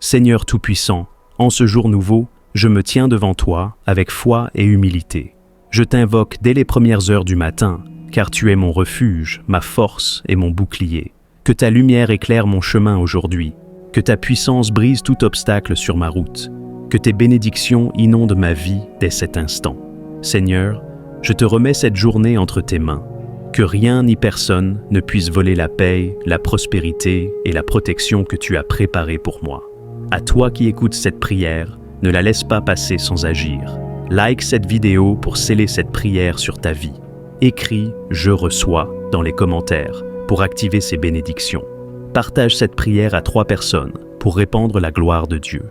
Seigneur Tout-Puissant, en ce jour nouveau, je me tiens devant toi avec foi et humilité. Je t'invoque dès les premières heures du matin, car tu es mon refuge, ma force et mon bouclier. Que ta lumière éclaire mon chemin aujourd'hui, que ta puissance brise tout obstacle sur ma route, que tes bénédictions inondent ma vie dès cet instant. Seigneur, je te remets cette journée entre tes mains. Que rien ni personne ne puisse voler la paix, la prospérité et la protection que tu as préparées pour moi. À toi qui écoutes cette prière, ne la laisse pas passer sans agir. Like cette vidéo pour sceller cette prière sur ta vie. Écris « Je reçois » dans les commentaires pour activer ces bénédictions. Partage cette prière à 3 personnes pour répandre la gloire de Dieu.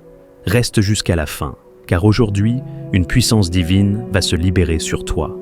Reste jusqu'à la fin, car aujourd'hui, une puissance divine va se libérer sur toi.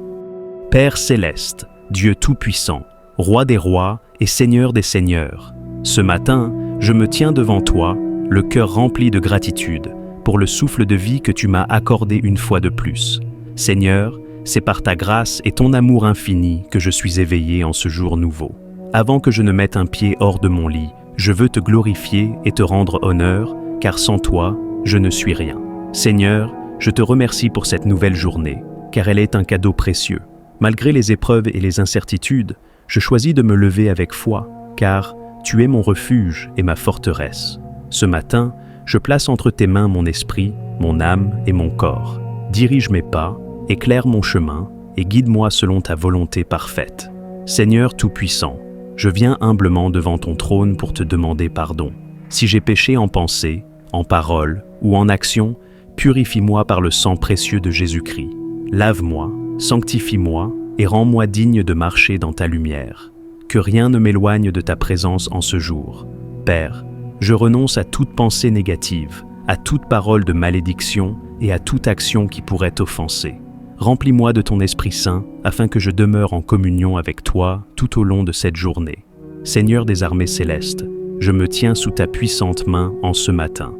Père céleste, Dieu tout-puissant, Roi des rois et Seigneur des seigneurs, ce matin, je me tiens devant toi, le cœur rempli de gratitude pour le souffle de vie que tu m'as accordé une fois de plus. Seigneur, c'est par ta grâce et ton amour infini que je suis éveillé en ce jour nouveau. Avant que je ne mette un pied hors de mon lit, je veux te glorifier et te rendre honneur, car sans toi, je ne suis rien. Seigneur, je te remercie pour cette nouvelle journée, car elle est un cadeau précieux. Malgré les épreuves et les incertitudes, je choisis de me lever avec foi, car tu es mon refuge et ma forteresse. Ce matin, je place entre tes mains mon esprit, mon âme et mon corps. Dirige mes pas, éclaire mon chemin et guide-moi selon ta volonté parfaite. Seigneur Tout-Puissant, je viens humblement devant ton trône pour te demander pardon. Si j'ai péché en pensée, en parole ou en action, purifie-moi par le sang précieux de Jésus-Christ. Lave-moi, sanctifie-moi et rends-moi digne de marcher dans ta lumière. Que rien ne m'éloigne de ta présence en ce jour. Père, je renonce à toute pensée négative, à toute parole de malédiction et à toute action qui pourrait t'offenser. Remplis-moi de ton Esprit Saint afin que je demeure en communion avec toi tout au long de cette journée. Seigneur des armées célestes, je me tiens sous ta puissante main en ce matin.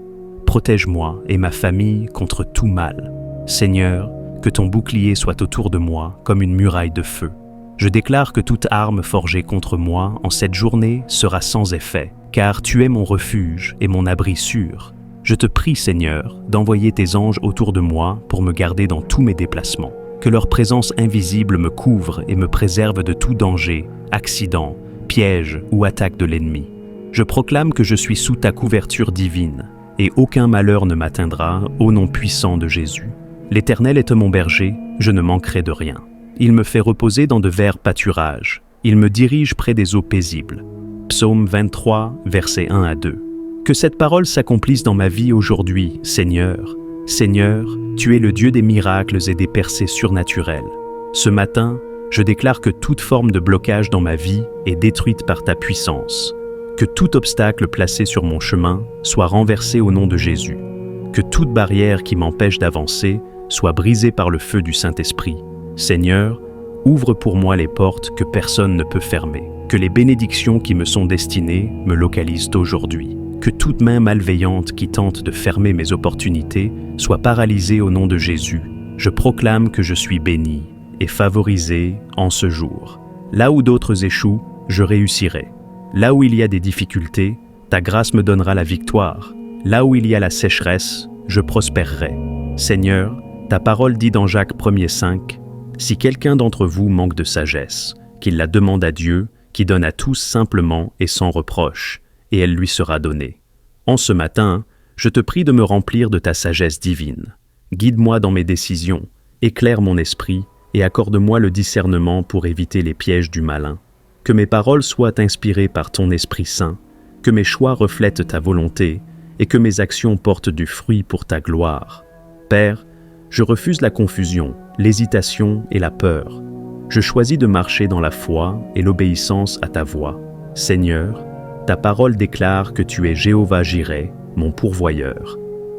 Protège-moi et ma famille contre tout mal. Seigneur, que ton bouclier soit autour de moi comme une muraille de feu. Je déclare que toute arme forgée contre moi en cette journée sera sans effet, car tu es mon refuge et mon abri sûr. Je te prie, Seigneur, d'envoyer tes anges autour de moi pour me garder dans tous mes déplacements. Que leur présence invisible me couvre et me préserve de tout danger, accident, piège ou attaque de l'ennemi. Je proclame que je suis sous ta couverture divine, et aucun malheur ne m'atteindra au nom puissant de Jésus. L'Éternel est mon berger, je ne manquerai de rien. Il me fait reposer dans de verts pâturages. Il me dirige près des eaux paisibles. Psaume 23, versets 1 à 2. Que cette parole s'accomplisse dans ma vie aujourd'hui, Seigneur. Seigneur, tu es le Dieu des miracles et des percées surnaturelles. Ce matin, je déclare que toute forme de blocage dans ma vie est détruite par ta puissance. Que tout obstacle placé sur mon chemin soit renversé au nom de Jésus. Que toute barrière qui m'empêche d'avancer soit brisée par le feu du Saint-Esprit. Seigneur, ouvre pour moi les portes que personne ne peut fermer. Que les bénédictions qui me sont destinées me localisent aujourd'hui. Que toute main malveillante qui tente de fermer mes opportunités soit paralysée au nom de Jésus. Je proclame que je suis béni et favorisé en ce jour. Là où d'autres échouent, je réussirai. Là où il y a des difficultés, ta grâce me donnera la victoire. Là où il y a la sécheresse, je prospérerai. Seigneur, ta parole dit dans Jacques 1,5 « Si quelqu'un d'entre vous manque de sagesse, qu'il la demande à Dieu, qui donne à tous simplement et sans reproche, et elle lui sera donnée. » En ce matin, je te prie de me remplir de ta sagesse divine. Guide-moi dans mes décisions, éclaire mon esprit et accorde-moi le discernement pour éviter les pièges du malin. Que mes paroles soient inspirées par ton Esprit Saint, que mes choix reflètent ta volonté et que mes actions portent du fruit pour ta gloire. Père, je refuse la confusion, l'hésitation et la peur. Je choisis de marcher dans la foi et l'obéissance à ta voix. Seigneur, ta parole déclare que tu es Jéhovah Jireh, mon pourvoyeur.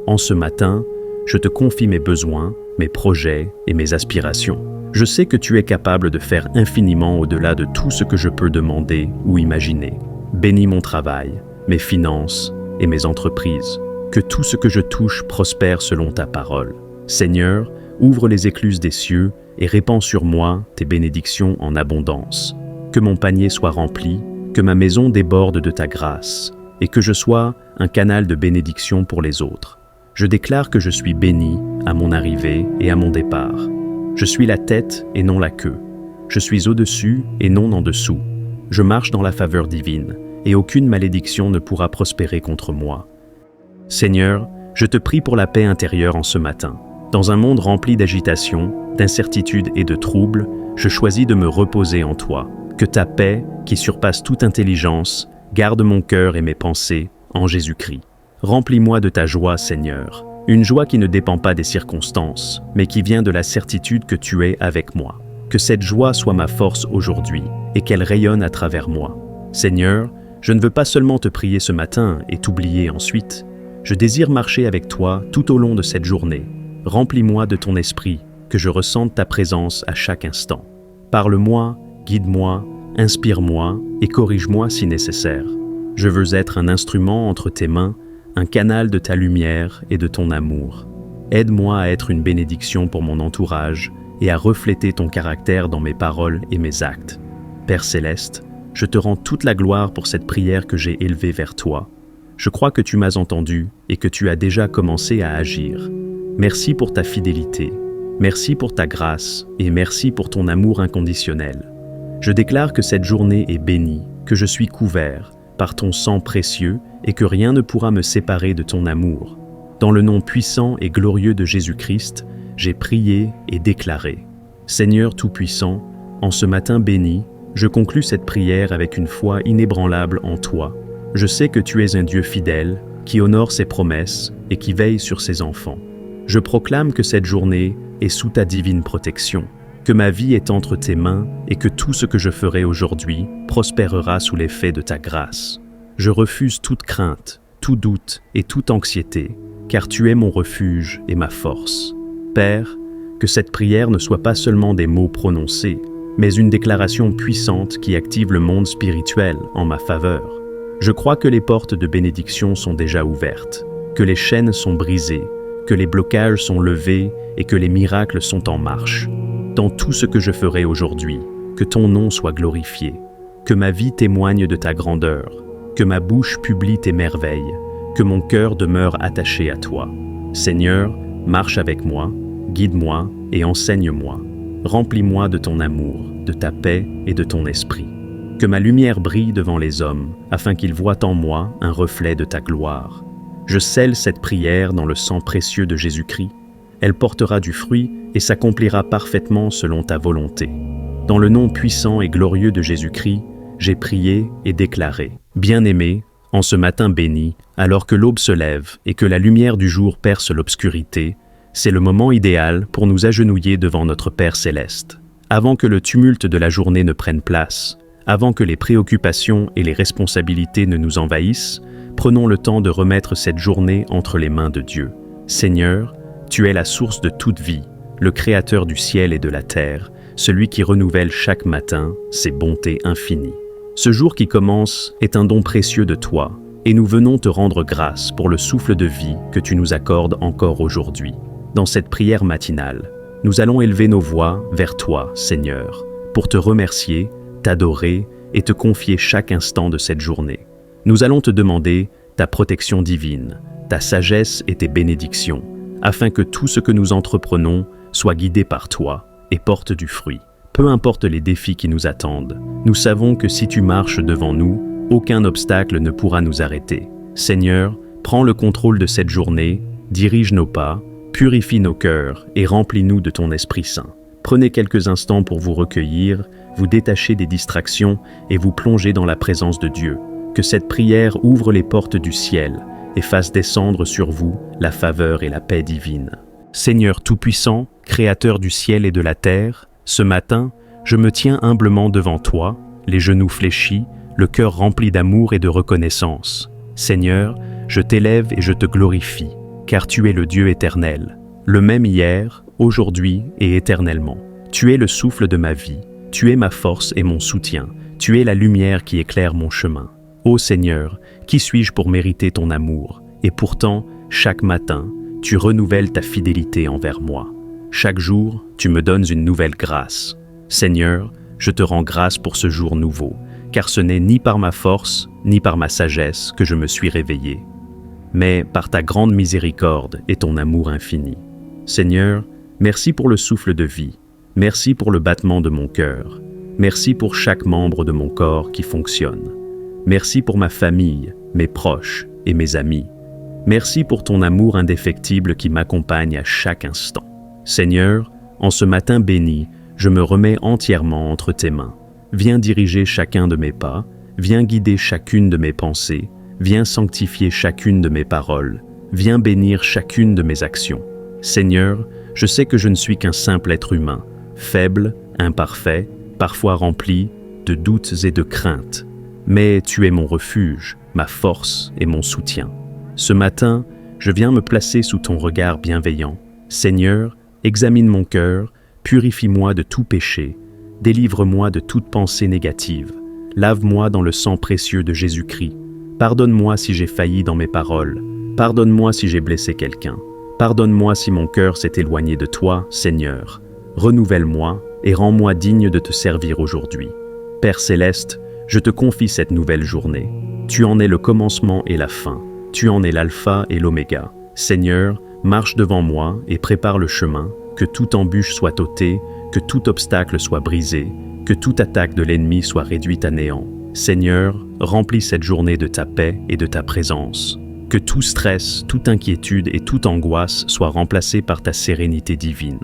En ce matin, je te confie mes besoins, mes projets et mes aspirations. Je sais que tu es capable de faire infiniment au-delà de tout ce que je peux demander ou imaginer. Bénis mon travail, mes finances et mes entreprises. Que tout ce que je touche prospère selon ta parole. Seigneur, ouvre les écluses des cieux et répands sur moi tes bénédictions en abondance. Que mon panier soit rempli, que ma maison déborde de ta grâce. et que je sois un canal de bénédiction pour les autres. Je déclare que je suis béni à mon arrivée et à mon départ. Je suis la tête et non la queue. Je suis au-dessus et non en dessous. Je marche dans la faveur divine, et aucune malédiction ne pourra prospérer contre moi. Seigneur, je te prie pour la paix intérieure en ce matin. Dans un monde rempli d'agitation, d'incertitude et de troubles, je choisis de me reposer en toi. Que ta paix, qui surpasse toute intelligence, garde mon cœur et mes pensées en Jésus-Christ. Remplis-moi de ta joie, Seigneur, une joie qui ne dépend pas des circonstances, mais qui vient de la certitude que tu es avec moi. Que cette joie soit ma force aujourd'hui et qu'elle rayonne à travers moi. Seigneur, je ne veux pas seulement te prier ce matin et t'oublier ensuite. Je désire marcher avec toi tout au long de cette journée. Remplis-moi de ton esprit, que je ressente ta présence à chaque instant. Parle-moi, guide-moi, inspire-moi et corrige-moi si nécessaire. Je veux être un instrument entre tes mains, un canal de ta lumière et de ton amour. Aide-moi à être une bénédiction pour mon entourage et à refléter ton caractère dans mes paroles et mes actes. Père céleste, je te rends toute la gloire pour cette prière que j'ai élevée vers toi. Je crois que tu m'as entendu et que tu as déjà commencé à agir. Merci pour ta fidélité, merci pour ta grâce et merci pour ton amour inconditionnel. Je déclare que cette journée est bénie, que je suis couvert par ton sang précieux et que rien ne pourra me séparer de ton amour. Dans le nom puissant et glorieux de Jésus-Christ, j'ai prié et déclaré. Seigneur Tout-Puissant, en ce matin béni, je conclus cette prière avec une foi inébranlable en toi. Je sais que tu es un Dieu fidèle, qui honore ses promesses et qui veille sur ses enfants. Je proclame que cette journée est sous ta divine protection, que ma vie est entre tes mains et que tout ce que je ferai aujourd'hui prospérera sous l'effet de ta grâce. Je refuse toute crainte, tout doute et toute anxiété, car tu es mon refuge et ma force. Père, que cette prière ne soit pas seulement des mots prononcés, mais une déclaration puissante qui active le monde spirituel en ma faveur. Je crois que les portes de bénédiction sont déjà ouvertes, que les chaînes sont brisées, que les blocages sont levés et que les miracles sont en marche. Dans tout ce que je ferai aujourd'hui, que ton nom soit glorifié, que ma vie témoigne de ta grandeur, que ma bouche publie tes merveilles, que mon cœur demeure attaché à toi. Seigneur, marche avec moi, guide-moi et enseigne-moi. Remplis-moi de ton amour, de ta paix et de ton esprit. Que ma lumière brille devant les hommes, afin qu'ils voient en moi un reflet de ta gloire. Je scelle cette prière dans le sang précieux de Jésus-Christ. Elle portera du fruit et s'accomplira parfaitement selon ta volonté. Dans le nom puissant et glorieux de Jésus-Christ, j'ai prié et déclaré. Bien-aimé, en ce matin béni, alors que l'aube se lève et que la lumière du jour perce l'obscurité, c'est le moment idéal pour nous agenouiller devant notre Père céleste. Avant que le tumulte de la journée ne prenne place, avant que les préoccupations et les responsabilités ne nous envahissent, prenons le temps de remettre cette journée entre les mains de Dieu. Seigneur, tu es la source de toute vie, le Créateur du ciel et de la terre, celui qui renouvelle chaque matin ses bontés infinies. Ce jour qui commence est un don précieux de toi, et nous venons te rendre grâce pour le souffle de vie que tu nous accordes encore aujourd'hui. Dans cette prière matinale, nous allons élever nos voix vers toi, Seigneur, pour te remercier, t'adorer et te confier chaque instant de cette journée. Nous allons te demander ta protection divine, ta sagesse et tes bénédictions, afin que tout ce que nous entreprenons soit guidé par toi et porte du fruit. Peu importe les défis qui nous attendent, nous savons que si tu marches devant nous, aucun obstacle ne pourra nous arrêter. Seigneur, prends le contrôle de cette journée, dirige nos pas, purifie nos cœurs et remplis-nous de ton Esprit Saint. Prenez quelques instants pour vous recueillir, vous détacher des distractions et vous plonger dans la présence de Dieu. Que cette prière ouvre les portes du ciel et fasse descendre sur vous la faveur et la paix divine. Seigneur Tout-Puissant, Créateur du ciel et de la terre, ce matin, je me tiens humblement devant toi, les genoux fléchis, le cœur rempli d'amour et de reconnaissance. Seigneur, je t'élève et je te glorifie, car tu es le Dieu éternel, le même hier, aujourd'hui et éternellement. Tu es le souffle de ma vie, tu es ma force et mon soutien, tu es la lumière qui éclaire mon chemin. Ô Seigneur, qui suis-je pour mériter ton amour? Et pourtant, chaque matin, tu renouvelles ta fidélité envers moi. Chaque jour, tu me donnes une nouvelle grâce. Seigneur, je te rends grâce pour ce jour nouveau, car ce n'est ni par ma force, ni par ma sagesse que je me suis réveillé, mais par ta grande miséricorde et ton amour infini. Seigneur, merci pour le souffle de vie, merci pour le battement de mon cœur, merci pour chaque membre de mon corps qui fonctionne. Merci pour ma famille, mes proches et mes amis. Merci pour ton amour indéfectible qui m'accompagne à chaque instant. Seigneur, en ce matin béni, je me remets entièrement entre tes mains. Viens diriger chacun de mes pas, viens guider chacune de mes pensées, viens sanctifier chacune de mes paroles, viens bénir chacune de mes actions. Seigneur, je sais que je ne suis qu'un simple être humain, faible, imparfait, parfois rempli de doutes et de craintes. Mais tu es mon refuge, ma force et mon soutien. Ce matin, je viens me placer sous ton regard bienveillant. Seigneur, examine mon cœur, purifie-moi de tout péché, délivre-moi de toute pensée négative, lave-moi dans le sang précieux de Jésus-Christ. Pardonne-moi si j'ai failli dans mes paroles, pardonne-moi si j'ai blessé quelqu'un, pardonne-moi si mon cœur s'est éloigné de toi, Seigneur. Renouvelle-moi et rends-moi digne de te servir aujourd'hui. Père céleste, je te confie cette nouvelle journée. Tu en es le commencement et la fin. Tu en es l'alpha et l'oméga. Seigneur, marche devant moi et prépare le chemin, que toute embûche soit ôtée, que tout obstacle soit brisé, que toute attaque de l'ennemi soit réduite à néant. Seigneur, remplis cette journée de ta paix et de ta présence. Que tout stress, toute inquiétude et toute angoisse soient remplacés par ta sérénité divine.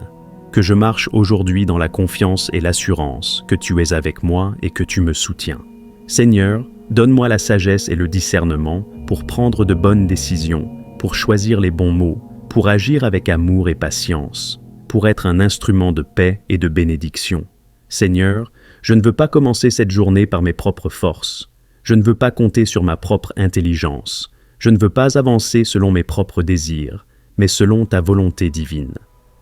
Que je marche aujourd'hui dans la confiance et l'assurance que tu es avec moi et que tu me soutiens. Seigneur, donne-moi la sagesse et le discernement pour prendre de bonnes décisions, pour choisir les bons mots, pour agir avec amour et patience, pour être un instrument de paix et de bénédiction. Seigneur, je ne veux pas commencer cette journée par mes propres forces. Je ne veux pas compter sur ma propre intelligence. Je ne veux pas avancer selon mes propres désirs, mais selon ta volonté divine.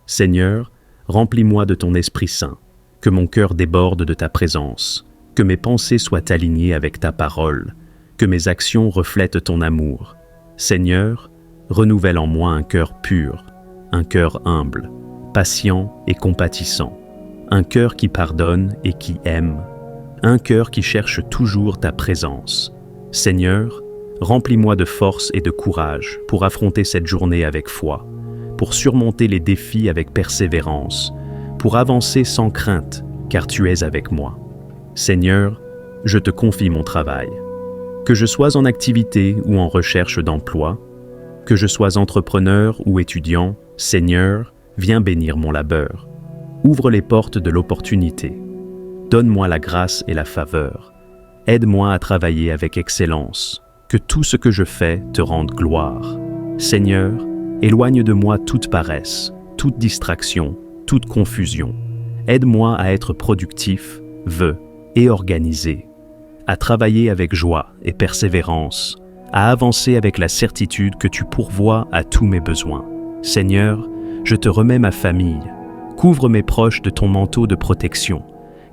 Seigneur, remplis-moi de ton Esprit Saint, que mon cœur déborde de ta présence, que mes pensées soient alignées avec ta parole, que mes actions reflètent ton amour. Seigneur, renouvelle en moi un cœur pur, un cœur humble, patient et compatissant, un cœur qui pardonne et qui aime, un cœur qui cherche toujours ta présence. Seigneur, remplis-moi de force et de courage pour affronter cette journée avec foi, pour surmonter les défis avec persévérance, pour avancer sans crainte, car tu es avec moi. Seigneur, je te confie mon travail. Que je sois en activité ou en recherche d'emploi, que je sois entrepreneur ou étudiant, Seigneur, viens bénir mon labeur. Ouvre les portes de l'opportunité. Donne-moi la grâce et la faveur. Aide-moi à travailler avec excellence. Que tout ce que je fais te rende gloire. Seigneur, éloigne de moi toute paresse, toute distraction, toute confusion. Aide-moi à être productif, vœu et organisé, à travailler avec joie et persévérance, à avancer avec la certitude que tu pourvois à tous mes besoins. Seigneur, je te remets ma famille. Couvre mes proches de ton manteau de protection.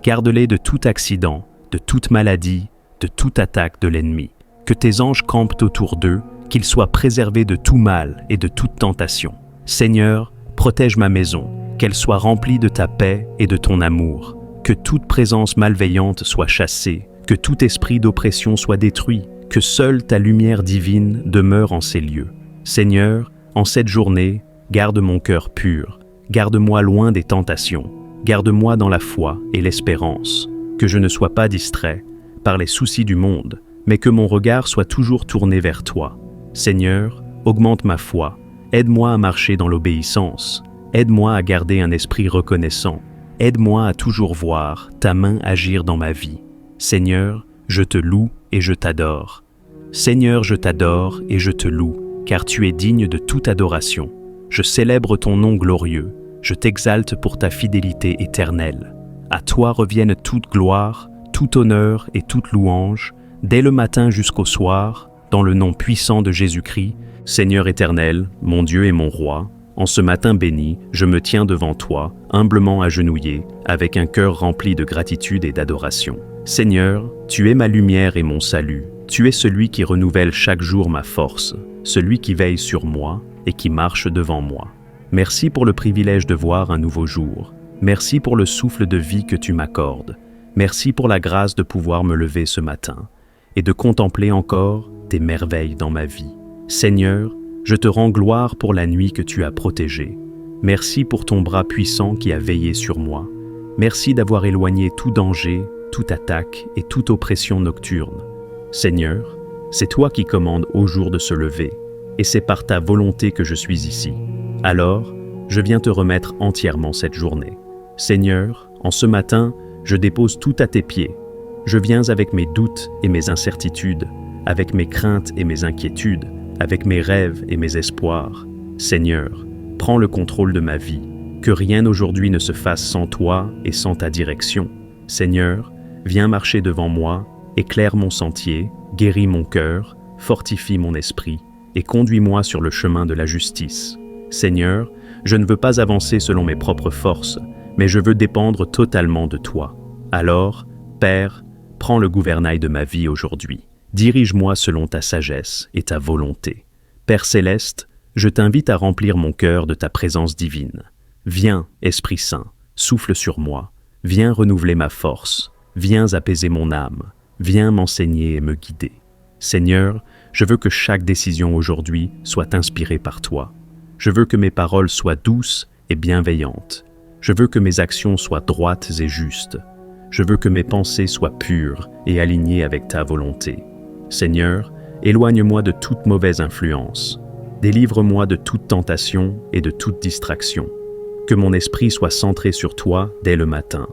Garde-les de tout accident, de toute maladie, de toute attaque de l'ennemi. Que tes anges campent autour d'eux, qu'ils soient préservés de tout mal et de toute tentation. Seigneur, protège ma maison, qu'elle soit remplie de ta paix et de ton amour. Que toute présence malveillante soit chassée, que tout esprit d'oppression soit détruit, que seule ta lumière divine demeure en ces lieux. Seigneur, en cette journée, garde mon cœur pur, garde-moi loin des tentations, garde-moi dans la foi et l'espérance, que je ne sois pas distrait par les soucis du monde, mais que mon regard soit toujours tourné vers toi. Seigneur, augmente ma foi, aide-moi à marcher dans l'obéissance, aide-moi à garder un esprit reconnaissant, aide-moi à toujours voir ta main agir dans ma vie. Seigneur, je te loue et je t'adore. Seigneur, je t'adore et je te loue, car tu es digne de toute adoration. Je célèbre ton nom glorieux, je t'exalte pour ta fidélité éternelle. À toi reviennent toute gloire, tout honneur et toute louange, dès le matin jusqu'au soir, dans le nom puissant de Jésus-Christ, Seigneur éternel, mon Dieu et mon Roi. En ce matin béni, je me tiens devant toi, humblement agenouillé, avec un cœur rempli de gratitude et d'adoration. Seigneur, tu es ma lumière et mon salut. Tu es celui qui renouvelle chaque jour ma force, celui qui veille sur moi et qui marche devant moi. Merci pour le privilège de voir un nouveau jour. Merci pour le souffle de vie que tu m'accordes. Merci pour la grâce de pouvoir me lever ce matin et de contempler encore tes merveilles dans ma vie. Seigneur, je te rends gloire pour la nuit que tu as protégée. Merci pour ton bras puissant qui a veillé sur moi. Merci d'avoir éloigné tout danger, toute attaque et toute oppression nocturne. Seigneur, c'est toi qui commandes au jour de se lever, et c'est par ta volonté que je suis ici. Alors, je viens te remettre entièrement cette journée. Seigneur, en ce matin, je dépose tout à tes pieds. Je viens avec mes doutes et mes incertitudes, avec mes craintes et mes inquiétudes, avec mes rêves et mes espoirs. Seigneur, prends le contrôle de ma vie. Que rien aujourd'hui ne se fasse sans toi et sans ta direction. Seigneur, viens marcher devant moi, éclaire mon sentier, guéris mon cœur, fortifie mon esprit et conduis-moi sur le chemin de la justice. Seigneur, je ne veux pas avancer selon mes propres forces, mais je veux dépendre totalement de toi. Alors, Père, prends le gouvernail de ma vie aujourd'hui. Dirige-moi selon ta sagesse et ta volonté. Père céleste, je t'invite à remplir mon cœur de ta présence divine. Viens, Esprit Saint, souffle sur moi. Viens renouveler ma force. Viens apaiser mon âme. Viens m'enseigner et me guider. Seigneur, je veux que chaque décision aujourd'hui soit inspirée par toi. Je veux que mes paroles soient douces et bienveillantes. Je veux que mes actions soient droites et justes. Je veux que mes pensées soient pures et alignées avec ta volonté. Seigneur, éloigne-moi de toute mauvaise influence. Délivre-moi de toute tentation et de toute distraction. Que mon esprit soit centré sur toi dès le matin,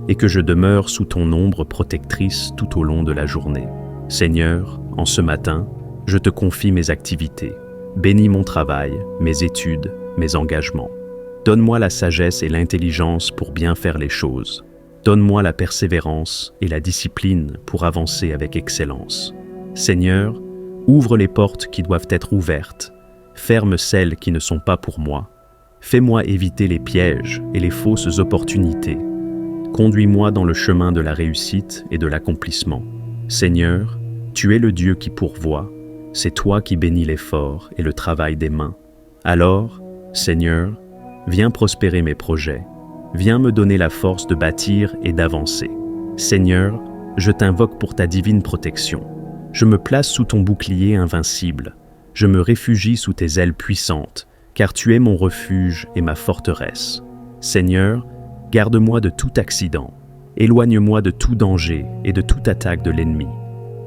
et que je demeure sous ton ombre protectrice tout au long de la journée. Seigneur, en ce matin, je te confie mes activités. Bénis mon travail, mes études, mes engagements. Donne-moi la sagesse et l'intelligence pour bien faire les choses. Donne-moi la persévérance et la discipline pour avancer avec excellence. Seigneur, ouvre les portes qui doivent être ouvertes. Ferme celles qui ne sont pas pour moi. Fais-moi éviter les pièges et les fausses opportunités. Conduis-moi dans le chemin de la réussite et de l'accomplissement. Seigneur, tu es le Dieu qui pourvoit. C'est toi qui bénis l'effort et le travail des mains. Alors, Seigneur, viens prospérer mes projets. Viens me donner la force de bâtir et d'avancer. Seigneur, je t'invoque pour ta divine protection. Je me place sous ton bouclier invincible. Je me réfugie sous tes ailes puissantes, car tu es mon refuge et ma forteresse. Seigneur, garde-moi de tout accident. Éloigne-moi de tout danger et de toute attaque de l'ennemi.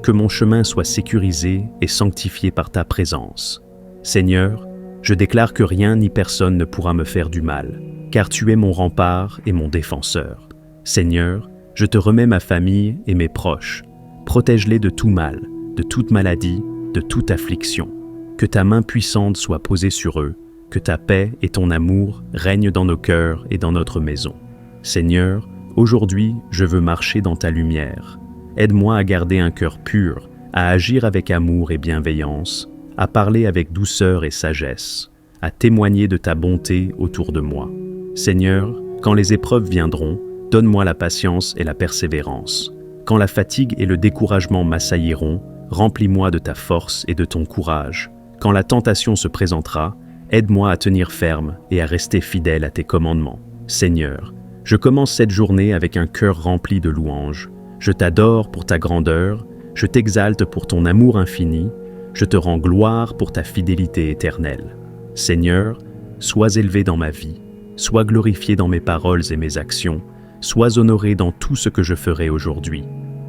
Que mon chemin soit sécurisé et sanctifié par ta présence. Seigneur, je déclare que rien ni personne ne pourra me faire du mal, car tu es mon rempart et mon défenseur. Seigneur, je te remets ma famille et mes proches. Protège-les de tout mal, de toute maladie, de toute affliction. Que ta main puissante soit posée sur eux, que ta paix et ton amour règnent dans nos cœurs et dans notre maison. Seigneur, aujourd'hui, je veux marcher dans ta lumière. Aide-moi à garder un cœur pur, à agir avec amour et bienveillance, à parler avec douceur et sagesse, à témoigner de ta bonté autour de moi. Seigneur, quand les épreuves viendront, donne-moi la patience et la persévérance. Quand la fatigue et le découragement m'assailliront, remplis-moi de ta force et de ton courage. Quand la tentation se présentera, aide-moi à tenir ferme et à rester fidèle à tes commandements. Seigneur, je commence cette journée avec un cœur rempli de louanges. Je t'adore pour ta grandeur, je t'exalte pour ton amour infini, je te rends gloire pour ta fidélité éternelle. Seigneur, sois élevé dans ma vie, sois glorifié dans mes paroles et mes actions, sois honoré dans tout ce que je ferai aujourd'hui.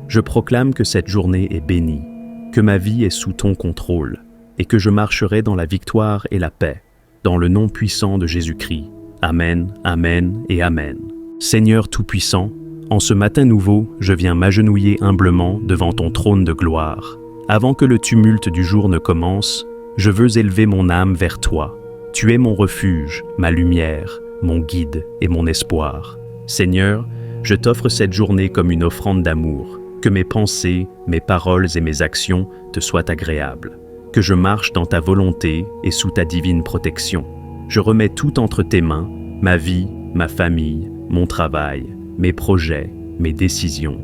Je proclame que cette journée est bénie, que ma vie est sous ton contrôle, et que je marcherai dans la victoire et la paix, dans le nom puissant de Jésus-Christ. Amen, Amen et Amen. Seigneur Tout-Puissant, en ce matin nouveau, je viens m'agenouiller humblement devant ton trône de gloire. Avant que le tumulte du jour ne commence, je veux élever mon âme vers toi. Tu es mon refuge, ma lumière, mon guide et mon espoir. Seigneur, je t'offre cette journée comme une offrande d'amour, que mes pensées, mes paroles et mes actions te soient agréables, que je marche dans ta volonté et sous ta divine protection. Je remets tout entre tes mains, ma vie, ma famille, mon travail, mes projets, mes décisions.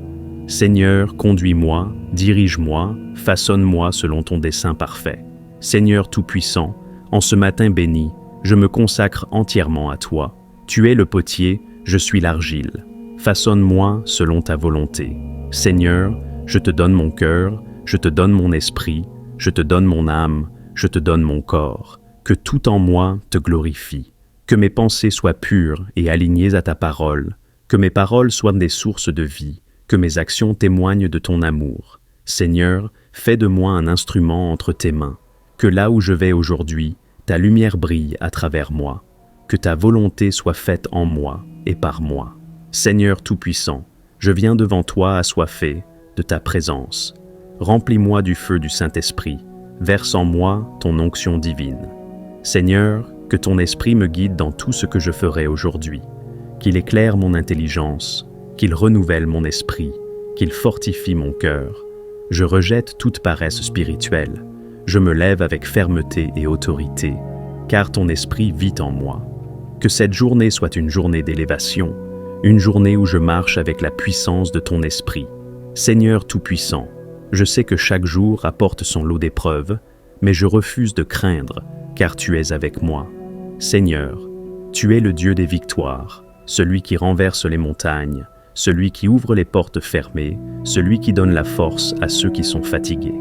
Seigneur, conduis-moi, dirige-moi, façonne-moi selon ton dessein parfait. Seigneur Tout-Puissant, en ce matin béni, je me consacre entièrement à toi. Tu es le potier, je suis l'argile. Façonne-moi selon ta volonté. Seigneur, je te donne mon cœur, je te donne mon esprit, je te donne mon âme, je te donne mon corps. Que tout en moi te glorifie. Que mes pensées soient pures et alignées à ta parole. Que mes paroles soient des sources de vie. Que mes actions témoignent de ton amour. Seigneur, fais de moi un instrument entre tes mains. Que là où je vais aujourd'hui, ta lumière brille à travers moi. Que ta volonté soit faite en moi et par moi. Seigneur Tout-Puissant, je viens devant toi assoiffé de ta présence. Remplis-moi du feu du Saint-Esprit. Verse en moi ton onction divine. Seigneur, que ton esprit me guide dans tout ce que je ferai aujourd'hui, qu'il éclaire mon intelligence, qu'il renouvelle mon esprit, qu'il fortifie mon cœur. Je rejette toute paresse spirituelle, je me lève avec fermeté et autorité, car ton esprit vit en moi. Que cette journée soit une journée d'élévation, une journée où je marche avec la puissance de ton esprit. Seigneur Tout-Puissant, je sais que chaque jour apporte son lot d'épreuves, mais je refuse de craindre, car tu es avec moi. Seigneur, tu es le Dieu des victoires, celui qui renverse les montagnes, celui qui ouvre les portes fermées, celui qui donne la force à ceux qui sont fatigués.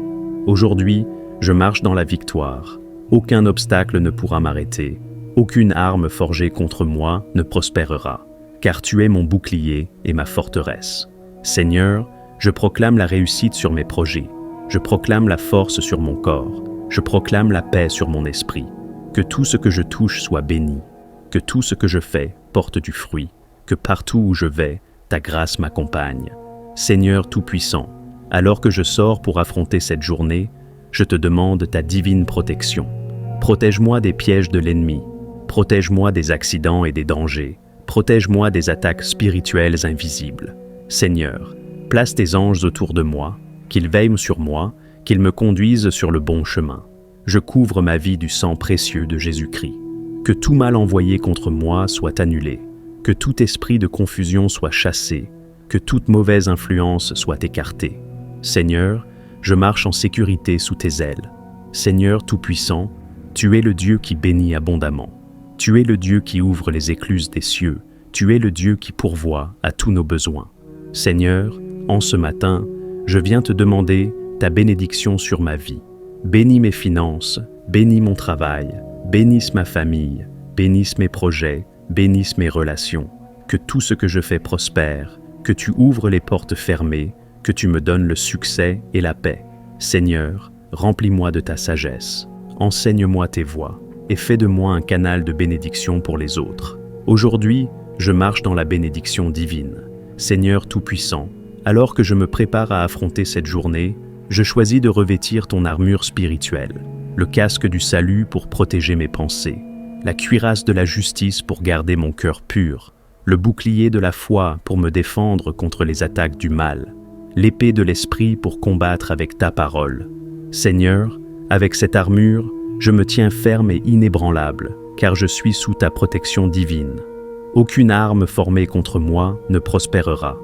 Aujourd'hui, je marche dans la victoire. Aucun obstacle ne pourra m'arrêter. Aucune arme forgée contre moi ne prospérera, car tu es mon bouclier et ma forteresse. Seigneur, je proclame la réussite sur mes projets. Je proclame la force sur mon corps. Je proclame la paix sur mon esprit. Que tout ce que je touche soit béni. Que tout ce que je fais porte du fruit. Que partout où je vais, ta grâce m'accompagne. Seigneur Tout-Puissant, alors que je sors pour affronter cette journée, je te demande ta divine protection. Protège-moi des pièges de l'ennemi. Protège-moi des accidents et des dangers. Protège-moi des attaques spirituelles invisibles. Seigneur, place tes anges autour de moi, qu'ils veillent sur moi, qu'ils me conduisent sur le bon chemin. Je couvre ma vie du sang précieux de Jésus-Christ. Que tout mal envoyé contre moi soit annulé. Que tout esprit de confusion soit chassé. Que toute mauvaise influence soit écartée. Seigneur, je marche en sécurité sous tes ailes. Seigneur Tout-Puissant, tu es le Dieu qui bénit abondamment. Tu es le Dieu qui ouvre les écluses des cieux. Tu es le Dieu qui pourvoit à tous nos besoins. Seigneur, en ce matin, je viens te demander ta bénédiction sur ma vie. Bénis mes finances, bénis mon travail, bénisse ma famille, bénisse mes projets, bénisse mes relations. Que tout ce que je fais prospère, que tu ouvres les portes fermées, que tu me donnes le succès et la paix. Seigneur, remplis-moi de ta sagesse, enseigne-moi tes voies et fais de moi un canal de bénédiction pour les autres. Aujourd'hui, je marche dans la bénédiction divine. Seigneur Tout-Puissant, alors que je me prépare à affronter cette journée, je choisis de revêtir ton armure spirituelle, le casque du salut pour protéger mes pensées, la cuirasse de la justice pour garder mon cœur pur, le bouclier de la foi pour me défendre contre les attaques du mal, l'épée de l'esprit pour combattre avec ta parole. Seigneur, avec cette armure, je me tiens ferme et inébranlable, car je suis sous ta protection divine. Aucune arme formée contre moi ne prospérera.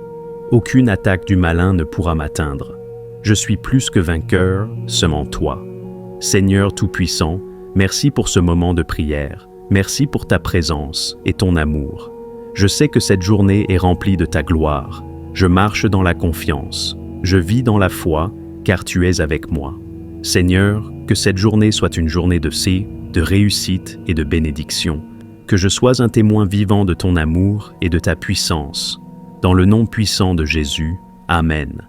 Aucune attaque du malin ne pourra m'atteindre. Je suis plus que vainqueur, seulement toi. Seigneur Tout-Puissant, merci pour ce moment de prière. Merci pour ta présence et ton amour. Je sais que cette journée est remplie de ta gloire. Je marche dans la confiance. Je vis dans la foi, car tu es avec moi. Seigneur, que cette journée soit une journée de réussite et de bénédiction. Que je sois un témoin vivant de ton amour et de ta puissance. Dans le nom puissant de Jésus, Amen.